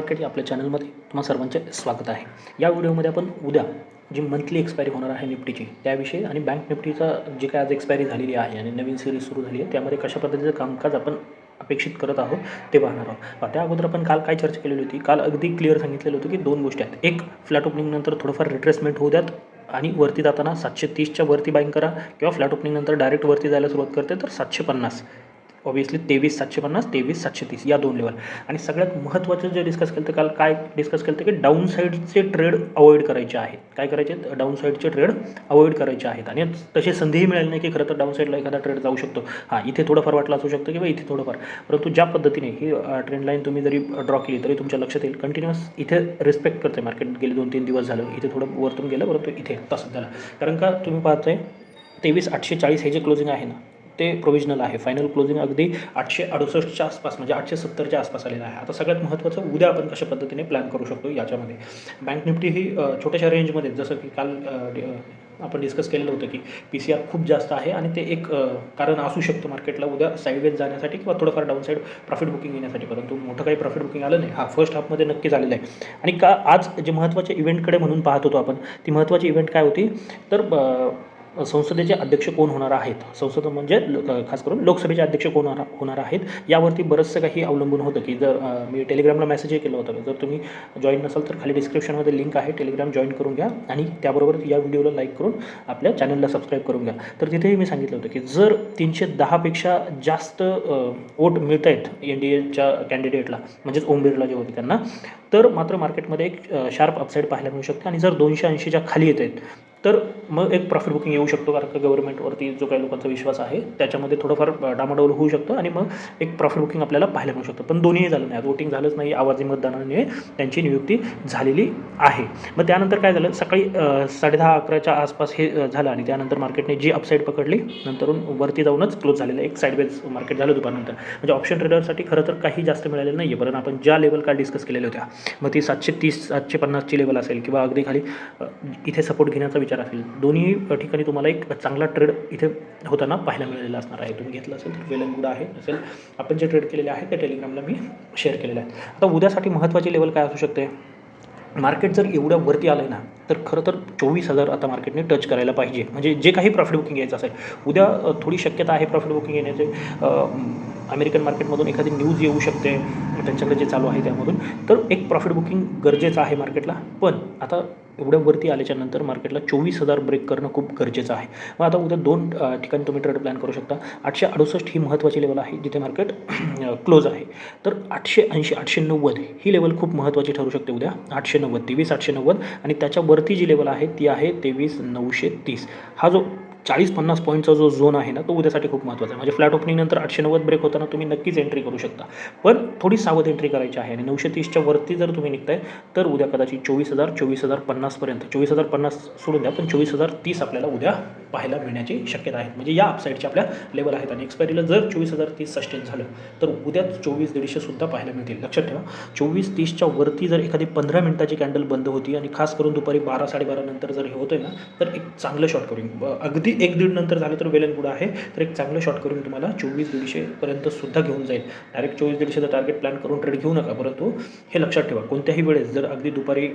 Market या आपल्या चॅनलमध्ये तुम्हा सर्वांचे स्वागत आहे. या व्हिडिओमध्ये आपण उद्या जी मंथली एक्सपायरी होणार आहे निफ्टीची त्याविषयी आणि बँक निफ्टीचा जी काय आज एक्सपायरी झालेली आहे आणि नवीन सिरीज सुरू झाली आहे त्यामध्ये कशा पद्धतीचं कामकाज आपण अपेक्षित करत आहोत ते पाहणार आहोत. त्या अगोदर आपण काल काय चर्चा केलेली होती. काल अगदी क्लिअर सांगितलेलं होतं की दोन गोष्टी आहेत. एक, फ्लॅट ओपनिंग नंतर थोडंफार रिट्रेसमेंट होऊ द्यात आणि वरती जाताना 730च्या वरती बाईंग करा किंवा फ्लॅट ओपनिंग नंतर डायरेक्ट वरती जायला सुरुवात करते तर 750 ऑब्वियसली 23,750 23,730 या दोन लेवल. आणि सगळ्यात महत्त्वाचं जे डिस्कस केलं तर काल काय डिस्कस केलं की डाऊन साईडचे ट्रेड अवॉइड करायचे आहेत. काय करायचे आहेत? डाऊन साईडचे ट्रेड अवॉइड करायचे आहेत. आणि तसे संधीही मिळाली नाही की खरं तर डाऊन साईडला एखादा ट्रेड जाऊ शकतो. हां, इथे थोडंफार वाटलं असू शकतं किंवा इथे थोडंफार, परंतु ज्या पद्धतीने ही ट्रेंड लाईन तुम्ही जरी ड्रॉ केली तरी तुमच्या लक्षात येईल कंटिन्युअस इथे रिस्पेक्ट करते मार्केट. गेले 2-3 दिवस झालं इथे थोडं वरतून गेलं, परंतु इथे तसंच झालं. कारण का तुम्ही पाहताय 23,840 हे जे क्लोजिंग आहे ना ते प्रोविजनल आहे. फायनल क्लोजिंग अगदी 868च्या आसपास म्हणजे 870च्या आसपास आलेलं आहे. आता सगळ्यात महत्त्वाचं उद्या आपण कशा पद्धतीने प्लॅन करू शकतो याच्यामध्ये. बँक निफ्टी ही छोट्याशा रेंजमध्ये, जसं की काल आपण डिस्कस केलेलं होतं की PCR खूप जास्त आहे आणि ते एक कारण असू शकतं मार्केटला उद्या साईडवेज जाण्यासाठी किंवा थोडंफार डाऊन साईड प्रॉफिट बुकिंग येण्यासाठी, परंतु मोठं काही प्रॉफिट बुकिंग आलं नाही. फर्स्ट हाफमध्ये नक्की झालेलं आहे. आणि का आज जे महत्त्वाच्या इव्हेंटकडे म्हणून पाहत होतो आपण, ती महत्त्वाची इव्हेंट काय होती तर संसदेचे अध्यक्ष कोण होणार आहेत. संसद म्हणजे खास करून लोकसभेचे अध्यक्ष कोण होणार आहेत यावरती बरंचसं काही अवलंबून होतं. की जर मी टेलिग्रामला मेसेजही केलं होतं, जर तुम्ही जॉईन नसाल तर खाली डिस्क्रिप्शनमध्ये लिंक आहे, टेलिग्राम जॉईन करून घ्या आणि त्याबरोबर या व्हिडिओला लाईक करून आपल्या चॅनलला सबस्क्राईब करून घ्या. तर तिथेही मी सांगितलं होतं की जर 310पेक्षा जास्त वोट मिळत आहेत NDAच्या कॅन्डिडेटला, म्हणजेच ओम बिर्ला जे होते त्यांना, तर मात्र मार्केटमध्ये एक शार्प अपसाईड पाहायला मिळू शकते. आणि जर 280च्या खाली येत आहेत तर मग एक प्रॉफिट बुकिंग येऊ शकतो. कारण का गव्हर्नमेंटवरती जो काही लोकांचा विश्वास आहे त्याच्यामध्ये थोडंफार डामाडोल होऊ शकतं आणि मग एक प्रॉफिट बुकिंग आपल्याला पाहायला मिळू शकतं. पण दोन्हीही झालं नाही, वोटिंग झालंच नाही, आवाजी मतदानाने त्यांची नियुक्ती झालेली आहे. मग त्यानंतर काय झालं, सकाळी 10:30-11च्या आसपास हे झालं आणि त्यानंतर मार्केटने जी अपसाईड पकडली नंतरून वरती जाऊनच क्लोज झालेलं एक साईडवेज मार्केट झालं दुपारनंतर. म्हणजे ऑप्शन ट्रेडरसाठी खरं तर काही जास्त मिळालेलं नाही आहे. परंतु आपण ज्या लेवल काल डिस्कस केलेल्या होत्या, मग ती 730-750ची लेवल असेल किंवा अगदी खाली इथे सपोर्ट घेण्याचा विचार असेल, दोन्ही ठिकाणी तुम्हाला एक चांगला ट्रेड इथे होताना पाहायला मिळालेला असणार आहे. तुम्ही घेतलं असेल तर वेल अँड गुड आहे, असेल आपण जे ट्रेड केलेले आहे ते टेलिग्रामला मी शेअर केलेलं आहे. आता उद्यासाठी महत्त्वाची लेवल काय असू शकते. मार्केट जर एवढ्या वरती आलं आहे ना तर खरं तर 24,000 आता मार्केटने टच करायला पाहिजे. म्हणजे जे काही प्रॉफिट बुकिंग यायचं असेल उद्या थोडी शक्यता आहे प्रॉफिट बुकिंग येण्याचे. अमेरिकन मार्केटमधून एखादी न्यूज येऊ शकते त्यांच्याकडे जे चालू आहे त्यामधून, तर एक प्रॉफिट बुकिंग गरजेचं आहे मार्केटला. पण आता एवढ्या वरती आल्याच्या नंतर मार्केटला 24,000 ब्रेक करणं खूप गरजेचं आहे. मग आता उद्या दोन ठिकाणी तुम्ही ट्रेड प्लॅन करू शकता. 868 ही महत्त्वाची लेवल आहे जिथे मार्केट क्लोज आहे. तर 880 890 ही लेवल खूप महत्त्वाची ठरू शकते उद्या. 890 23,890 आणि त्याच्यावरती जी लेवल आहे ती आहे 23,930. हा जो 40-50 पॉईंटचा जो झोन आहे ना तो उद्यासाठी खूप महत्त्वाचा आहे. म्हणजे फ्लॅट ओपनिंग नंतर 890 ब्रेक होताना तुम्ही नक्कीच एंट्री करू शकता, पण थोडी सावध एंट्री करायची आहे. आणि 930च्या वरती जर तुम्ही निघताय तर उद्या कदाचित 24,000 24,050पर्यंत, 24,050 सोडून द्या, पण 24,030 आपल्याला उद्या पाहायला मिळण्याची शक्यता आहे. म्हणजे या अपसाईडच्या आपल्या लेवल आहेत. आणि एक्सपायरीला जर 24,030 सस्टेन झालं तर उद्या 24,150 सुद्धा पाहायला मिळतील. लक्षात ठेवा, 24,30च्या वरती जर एखादी 15 मिनिटाची कॅन्डल बंद होती आणि खास करून दुपारी 12-12:30 नंतर जर हे होतंय ना तर एक चांगलं शॉर्ट करून अगदी 1-1.5 नंतर झालं तर वेल अँड गुड आहे. तर एक चांगलं शॉर्ट करून तुम्हाला 24,150पर्यंत सुद्धा घेऊन जाईल. डायरेक्ट 24,150चं टार्गेट प्लॅन करून ट्रेड घेऊ नका, परंतु हे लक्षात ठेवा कोणत्याही वेळेस जर अगदी दुपारी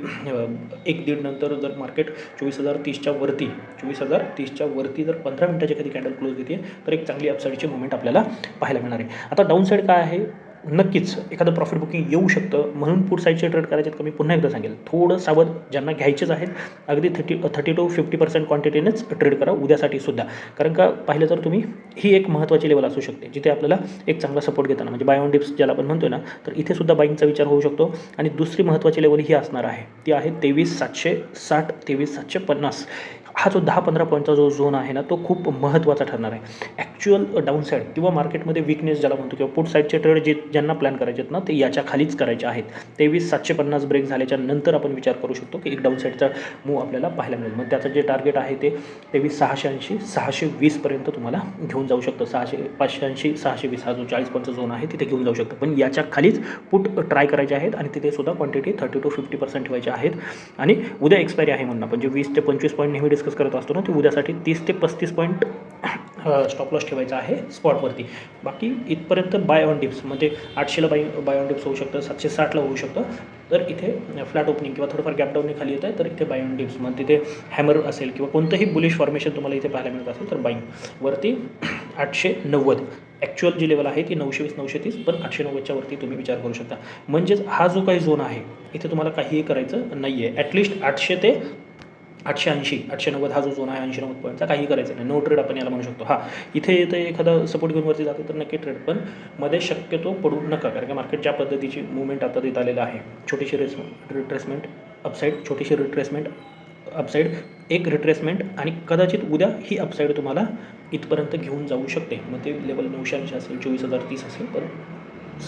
1-1.5 नंतर जर मार्केट 24,030च्या वरती 24,030च्या वरती जर 15 मिनिटाची एखादी कॅन्डल क्लोज देते तर एक चांगली अपसाईडची मुवमेंट आपल्याला पाहायला मिळणार आहे. आता डाऊन साईड काय आहे, नक्कीच एखादं प्रॉफिट बुकिंग येऊ शकतं, म्हणून पुट साईडचे ट्रेड करायचे आहेत का मी पुन्हा एकदा सांगेल. थोडं सावध, ज्यांना घ्यायचेच आहेत अगदी 30 to 50% क्वांटिटीनेच ट्रेड करा उद्यासाठी सुद्धा. कारण का पाहिलं तर तुम्ही ही एक महत्त्वाची लेवल असू शकते जिथे आपल्याला एक चांगला सपोर्ट घेताना, म्हणजे बाय ऑन डिप्स ज्याला आपण म्हणतोय ना, तर इथे सुद्धा बाईंगचा विचार होऊ शकतो. आणि दुसरी महत्त्वाची लेवल ही असणार आहे ती आहे 23,760 23,750. हा जो 10-15 पॉईंटचा जो झोन आहे ना तो खूप महत्त्वाचा ठरणार आहे. ॲक्च्युअल डाऊन साईड किंवा मार्केटमध्ये विकनेस ज्याला म्हणतो किंवा पुट साईडचे ट्रेड ज्यांना प्लॅन करायचे आहेत ना ते याच्या खालीच करायचे आहेत. 23,750 ब्रेक झाल्याच्या नंतर आपण विचार करू शकतो की एक डाऊन साईडचा मूव आपल्याला पाहायला मिळेल. मग त्याचं जे टार्गेट आहे ते 23,680 620पर्यंत तुम्हाला घेऊन जाऊ शकतं. 580 620 हा जो 40 पॉईंटचा झोन आहे तिथे घेऊन जाऊ शकतं. पण याच्या खालीच पुट ट्राय करायचे आहेत आणि तिथे सुद्धा क्वांटिटी 30 to 50% ठेवायचे आहेत. आणि उद्या एक्सपायरी आहे म्हणून आपण जे 20 ते 25 पॉईंट नेहमी डिस्कस करत असतो ना, ते उद्यासाठी 30 ते 35 पॉईंट स्टॉप लॉस ठेवायचा आहे स्पॉटवरती. बाकी इथपर्यंत बाय ऑन डिप्स म्हणजे 800ला बाय ऑन डिप्स होऊ शकतं, 760ला होऊ शकतं. तर इथे फ्लॅट ओपनिंग किंवा थोडंफार गॅपडाऊनने खाली येत आहे तर इथे बाय ऑन डिप्स मग तिथे हॅमर असेल किंवा कोणतंही बुलिश फॉर्मेशन तुम्हाला इथे पाहायला मिळत असेल तर बाईंग वरती 890 ॲक्च्युअल जी लेवल आहे ती 920 930 पण 890च्या वरती तुम्ही विचार करू शकता. म्हणजेच हा जो काही झोन आहे इथे तुम्हाला काहीही करायचं नाही आहे. ॲटलिस्ट 800 ते 880 890 हा जो झोन आहे 80-90 पॉईंटचा काही करायचं नाही. नो ट्रेड आपण याला म्हणू शकतो. हां, इथे येतं एखादा सपोर्ट घेऊन वरती जाते तर नक्की ट्रेड, पण मध्ये शक्यतो पडू नका, कारण की मार्केट ज्या पद्धतीची मुवमेंट आता देत आलेलं आहे, छोटीशी रिट्रेसमेंट अपसाईड, छोटीशी रिट्रेसमेंट अपसाईड, एक रिट्रेसमेंट आणि कदाचित उद्या ही अपसाईड तुम्हाला इथपर्यंत घेऊन जाऊ शकते. मग ते लेवल 980 असेल, 24,030 असेल, पण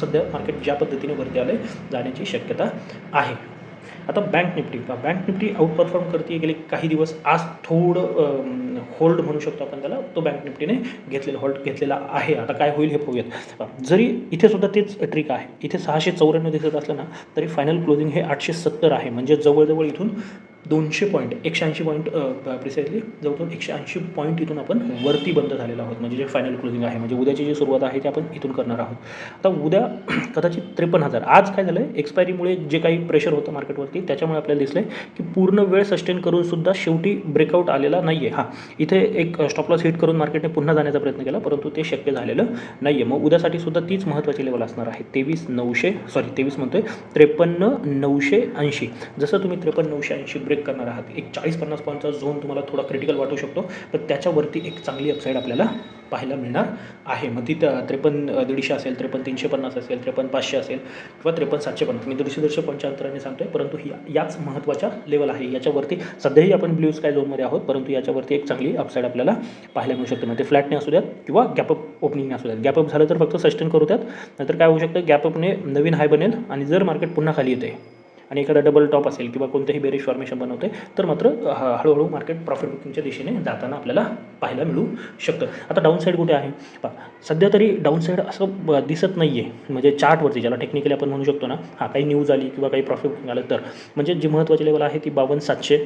सध्या मार्केट ज्या पद्धतीने वरती आले जाण्याची शक्यता आहे. आता बँक निफ्टी आउट परफॉर्म करते गेले काही दिवस. आज थोडं होल्ड म्हणू शकतो आपण त्याला, तो बँक निफ्टीने होल्ड घेतलेला आहे. आता काय होईल हे पाहूयात. जरी इथे सुद्धा तेच ट्रिक आहे, इथे 694 दिसत असलं ना तरी फायनल क्लोजिंग हे 870 आहे. म्हणजे जवळजवळ इथून 200 पॉईंट 180 पॉईंट प्रिसाइजली जवळजवळ 180 पॉईंट इथून आपण वरती बंद झालेलो आहोत. म्हणजे जे फायनल क्लोजिंग आहे, म्हणजे उद्याची जी सुरुवात आहे ती आपण इथून करणार आहोत. आता उद्या कदाचित 53,000. आज काय झालं आहे, एक्सपायरीमुळे जे काही प्रेशर होतं मार्केटवरती त्याच्यामुळे आपल्याला दिसलं आहे की पूर्ण वेळ सस्टेन करूनसुद्धा शेवटी ब्रेकआउट आलेला नाही आहे. हां, इथे एक स्टॉप लॉस हिट करून मार्केटने पुन्हा जाण्याचा प्रयत्न केला, परंतु ते शक्य झालेलं नाही आहे. मग उद्यासाठी सुद्धा तीच महत्त्वाची लेवल असणार आहे. 23 म्हणतोय 53,980. जसं तुम्ही 53,980 ब्रेक करणार आहात, एक 40-50 पॉईंटचा झोन तुम्हाला थोडा क्रिटिकल वाटू शकतो, पण त्याच्यावरती एक चांगली अपसाईड आपल्याला पाहायला मिळणार आहे. मग ती 53,150 असेल, 53,350 असेल, 53,500 असेल किंवा 53,750. मी 150 पॉईंटच्या अंतराने सांगतोय, परंतु याच महत्त्वाच्या लेवल आहे. याच्यावरती सध्याही आपण ब्ल्यू स्काय झोनमध्ये आहोत, परंतु याच्यावरती एक चांगली अपसाईड आपल्याला पाहायला मिळू शकते. मग ते फ्लॅटने असू द्यात किंवा गॅपअप ओपनिंगने असू द्यात. गॅपअप झालं तर फक्त सस्टेन करू द्यात, नाहीतर काय होऊ शकतं, गॅपअपने नवीन हाय बनेल आणि जर मार्केट पुन्हा खाली येते आणि एखादा डबल टॉप असेल किंवा कोणतेही बेरिश फॉर्मेशन बनवते तर मात्र हळूहळू मार्केट प्रॉफिट बुकिंगच्या दिशेने जाताना आपल्याला पाहायला मिळू शकतं. आता डाऊन साईड कुठे आहे सध्या तरी डाऊन साईड असं दिसत नाही आहे. म्हणजे चार्टवरती ज्याला टेक्निकली आपण म्हणू शकतो ना, हां, काही न्यूज आली किंवा काही प्रॉफिट बुकिंग आलं तर, म्हणजे जी महत्त्वाची लेवल आहे ती 52,700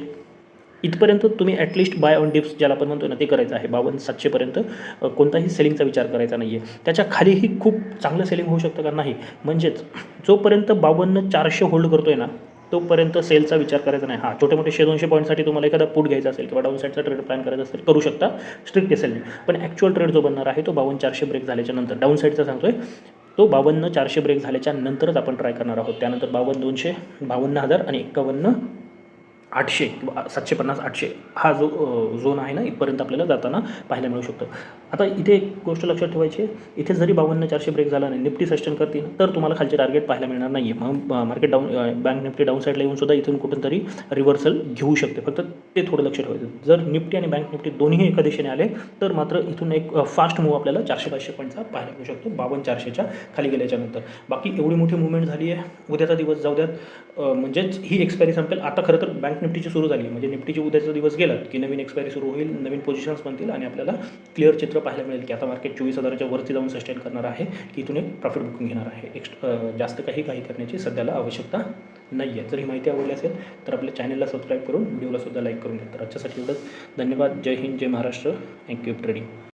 इथपर्यंत तुम्ही ॲटलिस्ट बाय ऑन डिप्स ज्याला आपण म्हणतो ना ते करायचं आहे. 52,700पर्यंत कोणताही सेलिंगचा विचार करायचा नाही आहे. त्याच्या खालीही खूप चांगलं सेलिंग होऊ शकतं का नाही. म्हणजेच जोपर्यंत 52,400 होल्ड करतोय ना तोपर्यंत सेलचा विचार करायचा नाही. हां, छोटे मोठे 100-200 पॉईंटसाठी तुम्हाला एखादा पुट घ्यायचा असेल किंवा डाऊन साईडचा ट्रेड प्लॅन करायचा असेल करू शकता स्ट्रिक्ट सेलने, पण ॲक्च्युअल ट्रेड जो बनणार आहे तो 52,400 ब्रेक झाल्याच्या नंतर, डाऊन साईडचा सांगतोय तो 52,400 ब्रेक झाल्याच्या नंतरच आपण ट्राय करणार आहोत. त्यानंतर 52,200, 52,000 आणि 51,800 किंवा 750-800 हा जो झोन आहे ना इथपर्यंत आपल्याला जाताना पाहायला मिळू शकतं. आता इथे एक गोष्ट लक्षात ठेवायची आहे, इथे जरी 52,400 ब्रेक झाला नाही, निफ्टी सस्टेन करते तर तुम्हाला खालचे टार्गेट पाहायला मिळणार नाही आहे. मग मार्केट बँक निफ्टी डाऊन साईडला येऊन सुद्धा इथून कुठून तरी रिव्हर्सल घेऊ शकते. फक्त ते थोडं लक्षात ठेवायचं. जर निफ्टी आणि बँक निफ्टी दोन्ही एका दिशेने आले तर मात्र इथून एक फास्ट मूव्ह आपल्याला 400-500 पॉईंटचा पाहायला मिळू शकतो 52,400च्या खाली गेल्याच्या नंतर. बाकी एवढी मोठी मुवमेंट झाली आहे, उद्याचा दिवस जाऊ द्यात. म्हणजेच ही एक्सपायरी संपेल. आता खरं तर बँक निफ्टीची सुरू झाली, म्हणजे निफ्टीची उद्याचा दिवस गेला की नवीन एक्सपायरी सुरू होईल, नवीन पोझिशन्स बनतील आणि आपल्याला क्लिअर चित्र पाहायला मिळेल की आता मार्केट 24,000च्या वरती जाऊन सस्टेन करणार आहे की इथून एक प्रॉफिट बुकिंग घेणार आहे. जास्त काही करण्याची सध्याला आवश्यकता नाही आहे. जर ही माहिती आवडली असेल तर आपल्या चॅनलला सबस्क्राईब करून व्हिडिओला सुद्धा लाईक करून घ्या. तर आजच्यासाठी एवढंच. धन्यवाद. जय हिंद, जय महाराष्ट्र. Thank you trading.